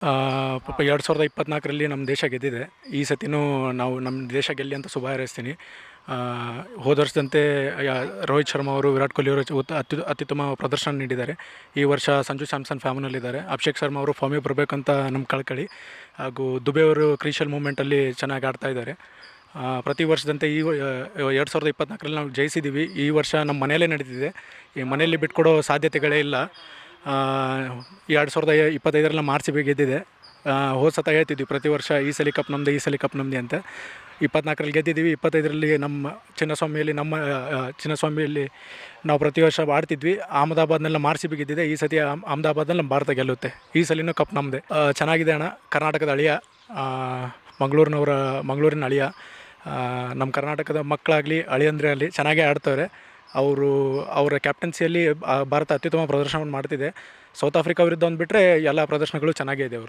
ಪಾಪ 2024ರಲ್ಲಿ ನಮ್ಮ ದೇಶ ಗೆದ್ದಿದೆ. ಈ ಸತಿನೂ ನಾವು ನಮ್ಮ ದೇಶ ಗೆಲ್ಲಿ ಅಂತ ಶುಭ ಹಾರೈಸ್ತೀನಿ. ಹೋದ ವರ್ಷದಂತೆ ರೋಹಿತ್ ಶರ್ಮಾ ಅವರು, ವಿರಾಟ್ ಕೊಹ್ಲಿ ಅವರು ಅತ್ಯುತ್ತಮ ಪ್ರದರ್ಶನ ನೀಡಿದ್ದಾರೆ. ಈ ವರ್ಷ ಸಂಜು ಸ್ಯಾಮ್ಸನ್ ಫಾರ್ಮ್ನಲ್ಲಿದ್ದಾರೆ. ಅಭಿಷೇಕ್ ಶರ್ಮಾ ಅವರು ಫಾರ್ಮಿಗೆ ಬರಬೇಕಂತ ನಮ್ಮ ಕಳಕಳಿ. ಹಾಗೂ ದುಬೆ ಅವರು ಕ್ರಿಷಿಯಲ್ ಮೂಮೆಂಟಲ್ಲಿ ಚೆನ್ನಾಗಿ ಆಡ್ತಾ ಇದ್ದಾರೆ. ಪ್ರತಿ ವರ್ಷದಂತೆ 2024ರಲ್ಲಿ ನಾವು ಜಯಿಸಿದ್ದೀವಿ. ಈ ವರ್ಷ ನಮ್ಮ ಮನೆಯಲ್ಲೇ ನಡೀತಿದೆ. ಈ ಮನೆಯಲ್ಲಿ ಬಿಟ್ಕೊಡೋ ಸಾಧ್ಯತೆಗಳೇ ಇಲ್ಲ. 2025ರಲ್ಲಿ ನಮ್ಮ RCB ಗೆದ್ದಿದೆ. ಹೋದ ಸತ ಹೇಳ್ತಿದ್ವಿ ಪ್ರತಿ ವರ್ಷ ಈ ಸಲ ಕಪ್ ನಮ್ಮದೇ, ಈ ಸಲ ಕಪ್ ನಮ್ಮದೇ ಅಂತ. 24ರಲ್ಲಿ ಗೆದ್ದಿದ್ದೀವಿ. 25ರಲ್ಲಿ ಚಿನ್ನಸ್ವಾಮಿಯಲ್ಲಿ ನಾವು ಪ್ರತಿ ವರ್ಷ ಆಡ್ತಿದ್ವಿ. ಅಹಮದಾಬಾದ್ನಲ್ಲಿ ನಮ್ಮ RCB ಗೆದ್ದಿದೆ. ಈ ಸತಿ ಅಹಮದಾಬಾದ್ನಲ್ಲಿ ನಮ್ಮ ಭಾರತ ಗೆಲ್ಲುತ್ತೆ. ಈ ಸಲಿನೂ ಕಪ್ ನಮ್ಮದೇ. ಚೆನ್ನಾಗಿದೆ ಅಣ್ಣ. ಕರ್ನಾಟಕದ ಅಳಿಯ, ಮಂಗಳೂರಿನ ಅಳಿಯ. ನಮ್ಮ ಕರ್ನಾಟಕದ ಮಕ್ಕಳಾಗಲಿ ಅಳಿಯಂದ್ರೆ ಆಗಲಿ ಚೆನ್ನಾಗೇ ಆಡ್ತವ್ರೆ. ಅವರ ಕ್ಯಾಪ್ಟನ್ಸಿಯಲ್ಲಿ ಭಾರತ ಅತ್ಯುತ್ತಮ ಪ್ರದರ್ಶನವನ್ನು ಮಾಡ್ತಿದೆ. ಸೌತ್ ಆಫ್ರಿಕಾ ವಿರುದ್ಧ ಒಂದು ಬಿಟ್ಟರೆ ಎಲ್ಲ ಪ್ರದರ್ಶನಗಳು ಚೆನ್ನಾಗೇ ಇದೆ ಅವ್ರದ್ದು.